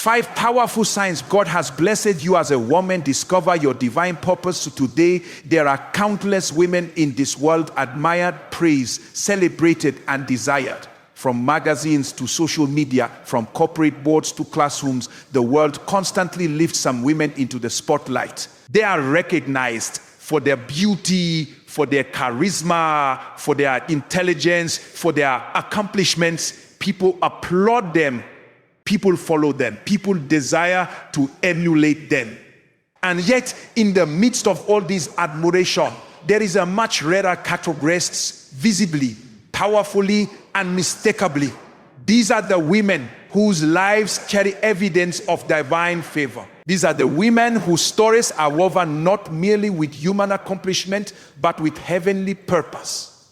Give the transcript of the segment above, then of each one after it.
5 powerful signs God has blessed you as a woman. Discover your divine purpose. So today, there are countless women in this world admired, praised, celebrated, and desired. From magazines to social media, from corporate boards to classrooms, the world constantly lifts some women into the spotlight. They are recognized for their beauty, for their charisma, for their intelligence, for their accomplishments. People applaud them. People follow them. People desire to emulate them. And yet, in the midst of all this admiration, there is a much rarer category rests visibly, powerfully, unmistakably. These are the women whose lives carry evidence of divine favor. These are the women whose stories are woven not merely with human accomplishment, but with heavenly purpose.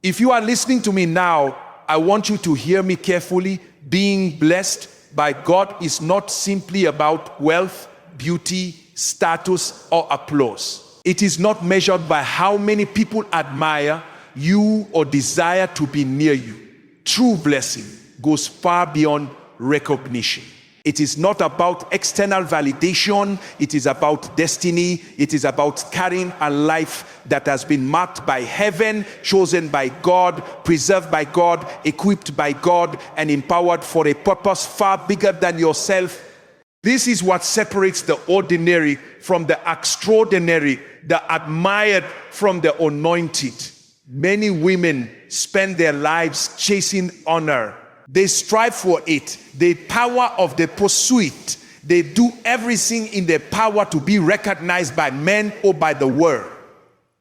If you are listening to me now, I want you to hear me carefully. Being blessed by God is not simply about wealth, beauty, status, or applause. It is not measured by how many people admire you or desire to be near you. True blessing goes far beyond recognition. It is not about external validation. It is about destiny. It is about carrying a life that has been marked by heaven, chosen by God, preserved by God, equipped by God, and empowered for a purpose far bigger than yourself. This is what separates the ordinary from the extraordinary, the admired from the anointed. Many women spend their lives chasing honor. They strive for it. The power of the pursuit. They do everything in their power to be recognized by men or by the world.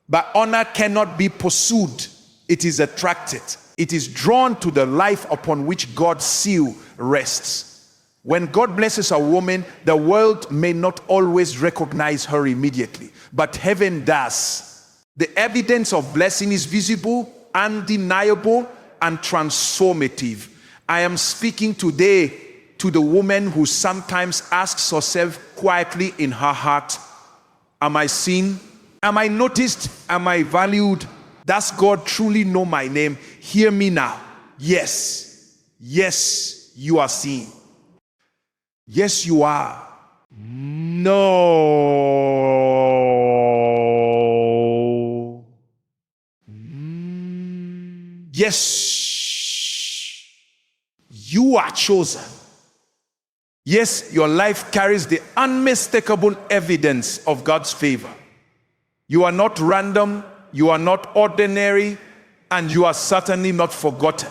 But honor cannot be pursued. It is attracted. It is drawn to the life upon which God's seal rests. When God blesses a woman, the world may not always recognize her immediately, but heaven does. The evidence of blessing is visible, undeniable, and transformative. I am speaking today to the woman who sometimes asks herself quietly in her heart, am I seen? Am I noticed? Am I valued? Does God truly know my name? Hear me now. Yes. Yes, you are seen. Yes, you are. No. Yes. You are chosen. Yes, your life carries the unmistakable evidence of God's favor. You are not random, you are not ordinary, and you are certainly not forgotten.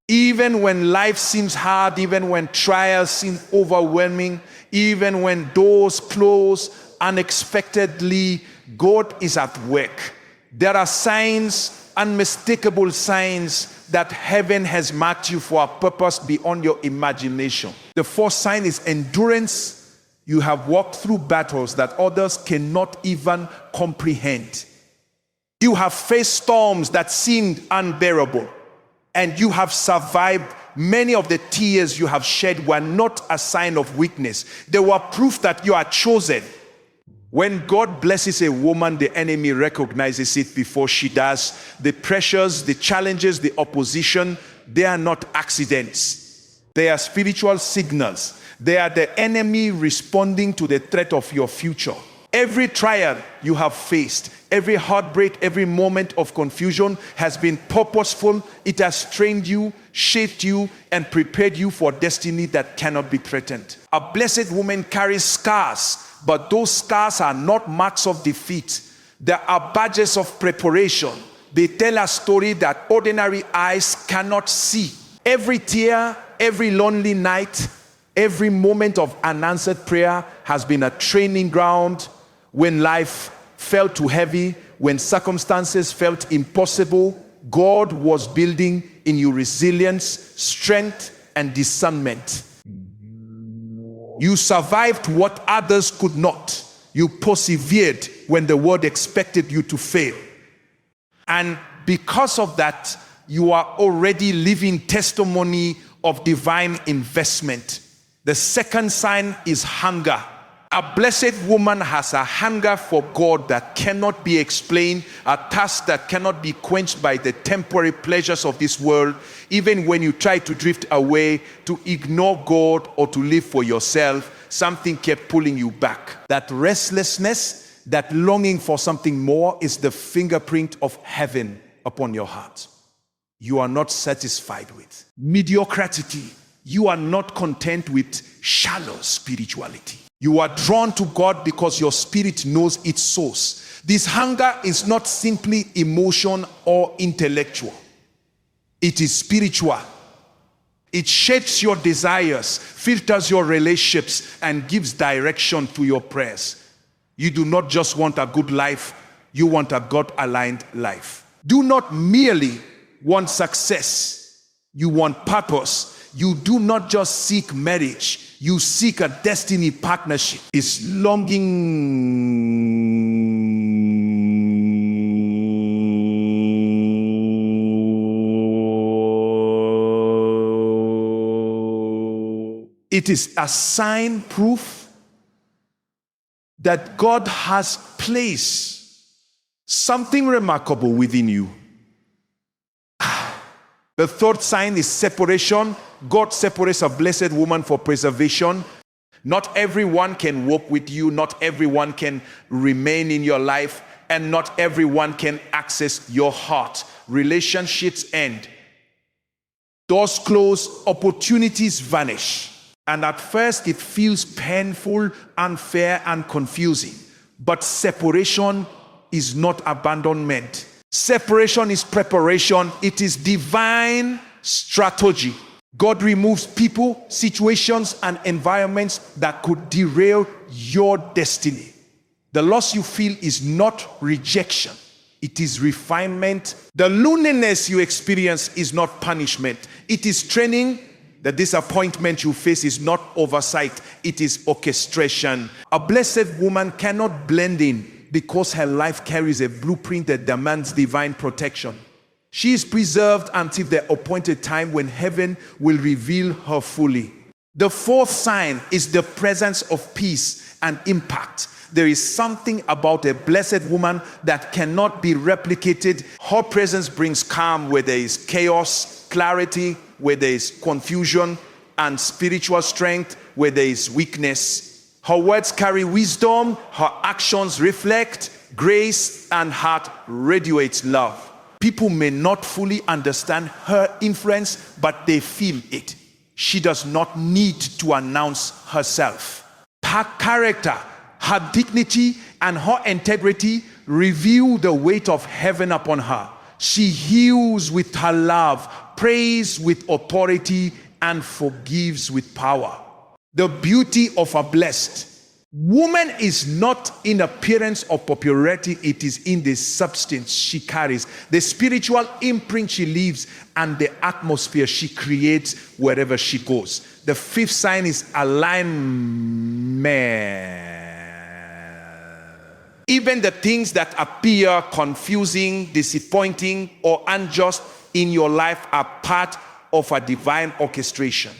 Even when life seems hard, even when trials seem overwhelming, even when doors close unexpectedly, God is at work. There are signs, unmistakable signs, that heaven has marked you for a purpose beyond your imagination. The fourth sign is endurance. You have walked through battles that others cannot even comprehend. You have faced storms that seemed unbearable, and you have survived. Many of the tears you have shed were not a sign of weakness. They were proof that you are chosen. When God blesses a woman, the enemy recognizes it before she does. The pressures, the challenges, the opposition, they are not accidents. They are spiritual signals. They are the enemy responding to the threat of your future. Every trial you have faced, every heartbreak, every moment of confusion has been purposeful. It has trained you, shaped you, and prepared you for destiny that cannot be threatened. A blessed woman carries scars, but those scars are not marks of defeat. They are badges of preparation. They tell a story that ordinary eyes cannot see. Every tear, every lonely night, every moment of unanswered prayer has been a training ground. When life felt too heavy, when circumstances felt impossible, God was building in you resilience, strength, and discernment. You survived what others could not. You persevered when the world expected you to fail. And because of that, you are already living testimony of divine investment. The second sign is hunger. A A blessed woman has a hunger for God that cannot be explained, a thirst that cannot be quenched by the temporary pleasures of this world, even when you try to drift away, to ignore God, or to live for yourself. Something kept pulling you back. That restlessness, that longing for something more is the fingerprint of heaven upon your heart. You are not satisfied with mediocrity. You are not content with shallow spirituality. You are drawn to God because your spirit knows its source. This hunger is not simply emotion or intellectual. It is spiritual. It shapes your desires, filters your relationships, and gives direction to your prayers. You do not just want a good life, you want a God-aligned life. Do not merely want success, you want purpose. You do not just seek marriage, you seek a destiny partnership. Is longing. It is a sign, proof that God has placed something remarkable within you. The third sign is separation. God separates a blessed woman for preservation. Not everyone can walk with you. Not everyone can remain in your life. And not everyone can access your heart. Relationships end. Doors close. Opportunities vanish. And at first it feels painful, unfair, and confusing. But separation is not abandonment. Separation is preparation. It is divine strategy. God removes people, situations, and environments that could derail your destiny. The loss you feel is not rejection. It is refinement. The loneliness you experience is not punishment. It is training. The disappointment you face is not oversight. It is orchestration. A blessed woman cannot blend in because her life carries a blueprint that demands divine protection. She is preserved until the appointed time when heaven will reveal her fully. The fourth sign is the presence of peace and impact. There is something about a blessed woman that cannot be replicated. Her presence brings calm where there is chaos, clarity where there is confusion, and spiritual strength where there is weakness. Her words carry wisdom, her actions reflect grace, and heart radiates love. People may not fully understand her influence, but they feel it. She does not need to announce herself. Her character, her dignity, and her integrity reveal the weight of heaven upon her. She heals with her love, prays with authority, and forgives with power. The beauty of a blessed woman is not in appearance or popularity, it is in the substance she carries, the spiritual imprint she leaves, and the atmosphere she creates wherever she goes. The fifth sign is alignment. Even the things that appear confusing, disappointing, or unjust in your life are part of a divine orchestration.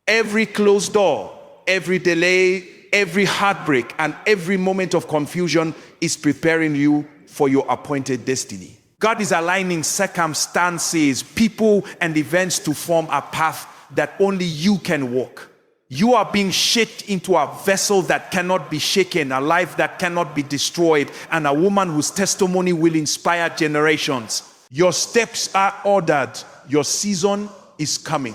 Every closed door, every delay, every heartbreak, and every moment of confusion is preparing you for your appointed destiny. God is aligning circumstances, people, and events to form a path that only you can walk. You are being shaped into a vessel that cannot be shaken, a life that cannot be destroyed, and a woman whose testimony will inspire generations. Your steps are ordered. Your season is coming.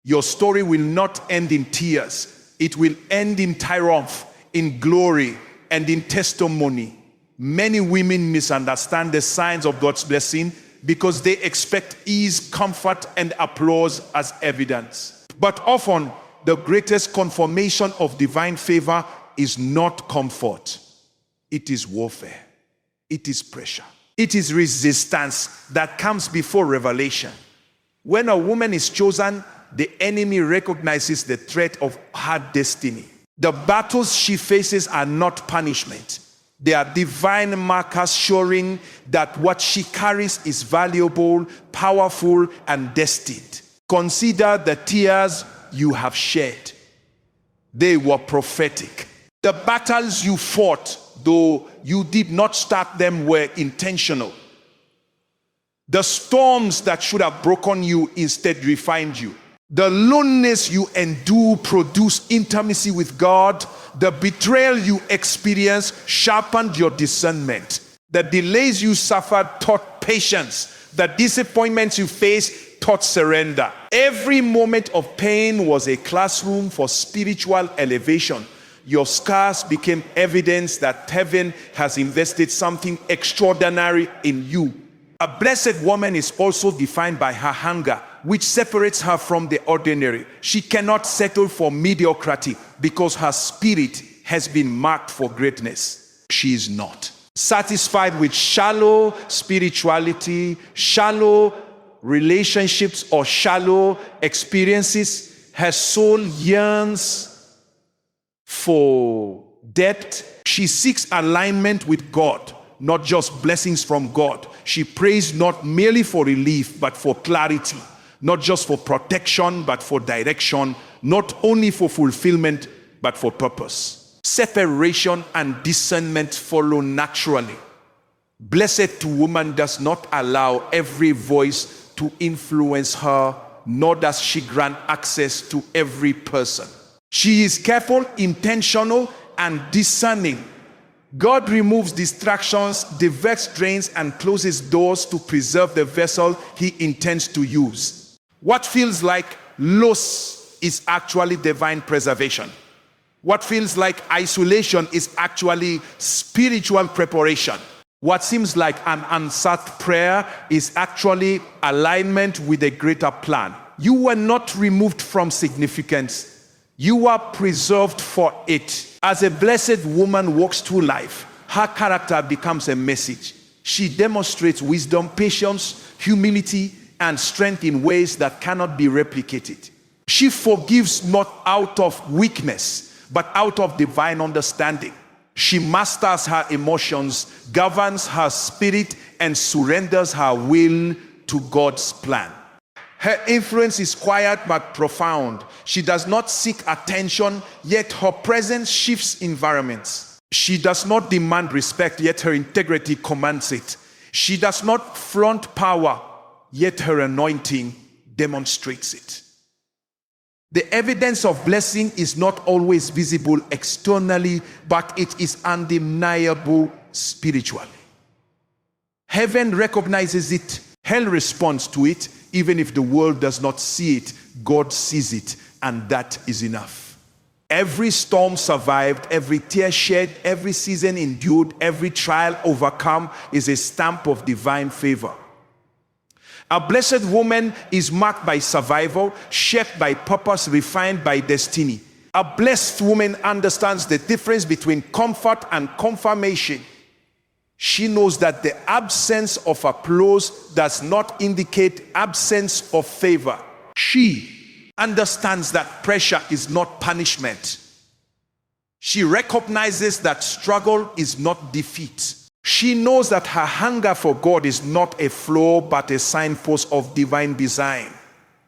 Your story will not end in tears. It will end in triumph, in glory, and in testimony. Many women misunderstand the signs of God's blessing because they expect ease, comfort, and applause as evidence. But often, the greatest confirmation of divine favor is not comfort. It is warfare. It is pressure. It is resistance that comes before revelation. When a woman is chosen, the enemy recognizes the threat of her destiny. The battles she faces are not punishment. They are divine markers showing that what she carries is valuable, powerful, and destined. Consider the tears you have shed, They were prophetic. The battles you fought, though you did not start them, were intentional. The storms that should have broken you instead refined you. The loneliness you endure produced intimacy with God. The betrayal you experienced sharpened your discernment. The delays you suffered taught patience. The disappointments you faced taught surrender. Every moment of pain was a classroom for spiritual elevation. Your scars became evidence that heaven has invested something extraordinary in you. A blessed woman is also defined by her hunger, which separates her from the ordinary. She cannot settle for mediocrity because her spirit has been marked for greatness. She is not satisfied with shallow spirituality, shallow relationships, or shallow experiences. Her soul yearns for depth. She seeks alignment with God, not just blessings from God. She prays not merely for relief, but for clarity. Not just for protection, but for direction. Not only for fulfillment, but for purpose. Separation and discernment follow naturally. Blessed woman does not allow every voice to influence her, nor does she grant access to every person. She is careful, intentional, and discerning. God removes distractions, diverts drains, and closes doors to preserve the vessel he intends to use. What feels like loss is actually divine preservation. What feels like isolation is actually spiritual preparation. What seems like an unanswered prayer is actually alignment with a greater plan. You were not removed from significance. You are preserved for it. As a blessed woman walks through life, her character becomes a message. She demonstrates wisdom, patience, humility, and strength in ways that cannot be replicated. She forgives not out of weakness, but out of divine understanding. She masters her emotions, governs her spirit, and surrenders her will to God's plan. Her influence is quiet but profound. She does not seek attention, yet her presence shifts environments. She does not demand respect, yet her integrity commands it. She does not flaunt power, yet her anointing demonstrates it. The evidence of blessing is not always visible externally, but it is undeniable spiritually. Heaven recognizes it. Hell responds to it. Even if the world does not see it, God sees it, and that is enough. Every storm survived, every tear shed, every season endured, every trial overcome is a stamp of divine favor. A blessed woman is marked by survival, shaped by purpose, refined by destiny. A blessed woman understands the difference between comfort and confirmation. She knows that the absence of applause does not indicate absence of favor. She understands that pressure is not punishment. She recognizes that struggle is not defeat. She knows that her hunger for God is not a flaw, but a signpost of divine design.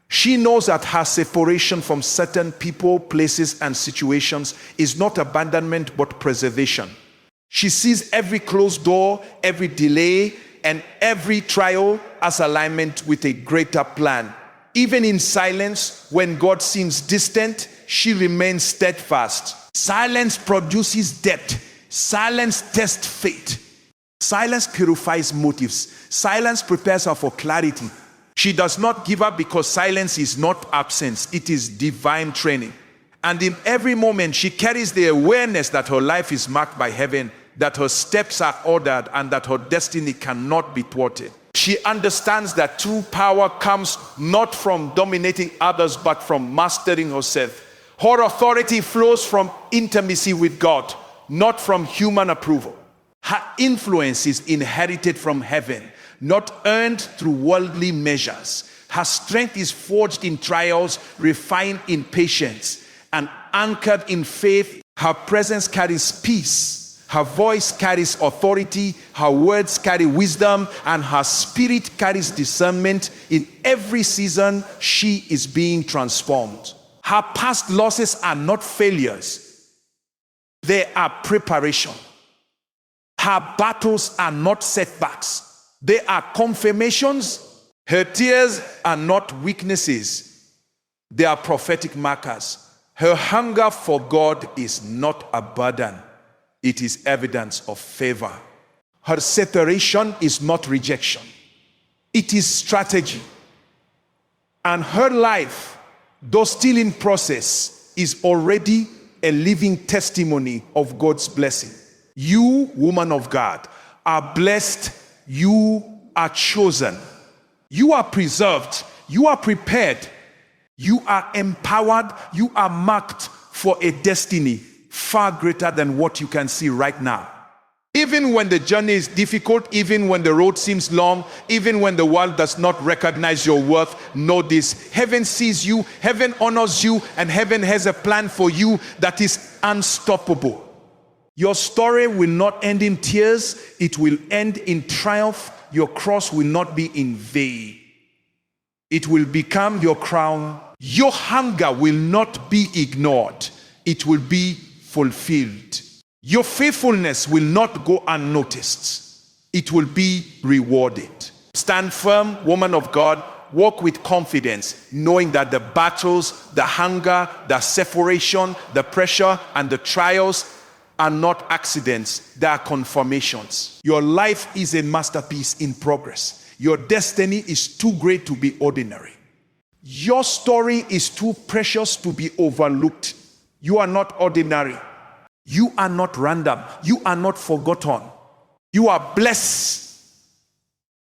She knows that her separation from certain people, places, and situations is not abandonment, but preservation. She sees every closed door, every delay, and every trial as alignment with a greater plan. Even in silence, when God seems distant, she remains steadfast. Silence produces depth. Silence tests faith. Silence purifies motives. Silence prepares her for clarity. She does not give up because silence is not absence. It is divine training. And in every moment, she carries the awareness that her life is marked by heaven, that her steps are ordered, and that her destiny cannot be thwarted. She understands that true power comes not from dominating others, but from mastering herself. Her authority flows from intimacy with God, not from human approval. Her influence is inherited from heaven, not earned through worldly measures. Her strength is forged in trials, refined in patience, and anchored in faith. Her presence carries peace. Her voice carries authority. Her words carry wisdom, and her spirit carries discernment. In every season, she is being transformed. Her past losses are not failures. They are preparation. Her battles are not setbacks. They are confirmations. Her tears are not weaknesses. They are prophetic markers. Her hunger for God is not a burden. It is evidence of favor. Her separation is not rejection. It is strategy. And her life, though still in process, is already a living testimony of God's blessing. You, woman of God, are blessed. You are chosen. You are preserved. You are prepared. You are empowered. You are marked for a destiny far greater than what you can see right now. Even when the journey is difficult, even when the road seems long, even when the world does not recognize your worth, know this: heaven sees you, heaven honors you, and heaven has a plan for you that is unstoppable. Your story will not end in tears. It will end in triumph. Your cross will not be in vain. It will become your crown. Your hunger will not be ignored. It will be fulfilled. Your faithfulness will not go unnoticed. It will be rewarded. Stand firm, woman of God. Walk with confidence, knowing that the battles, the hunger, the separation, the pressure, and the trials are not accidents. They are confirmations. Your life is a masterpiece in progress. Your destiny is too great to be ordinary. Your story is too precious to be overlooked. You are not ordinary. You are not random. You are not forgotten. You are blessed.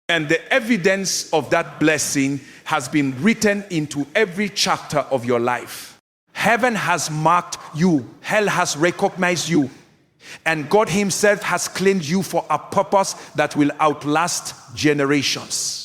And the evidence of that blessing has been written into every chapter of your life. Heaven has marked you. Hell has recognized you. And God himself has claimed you for a purpose that will outlast generations.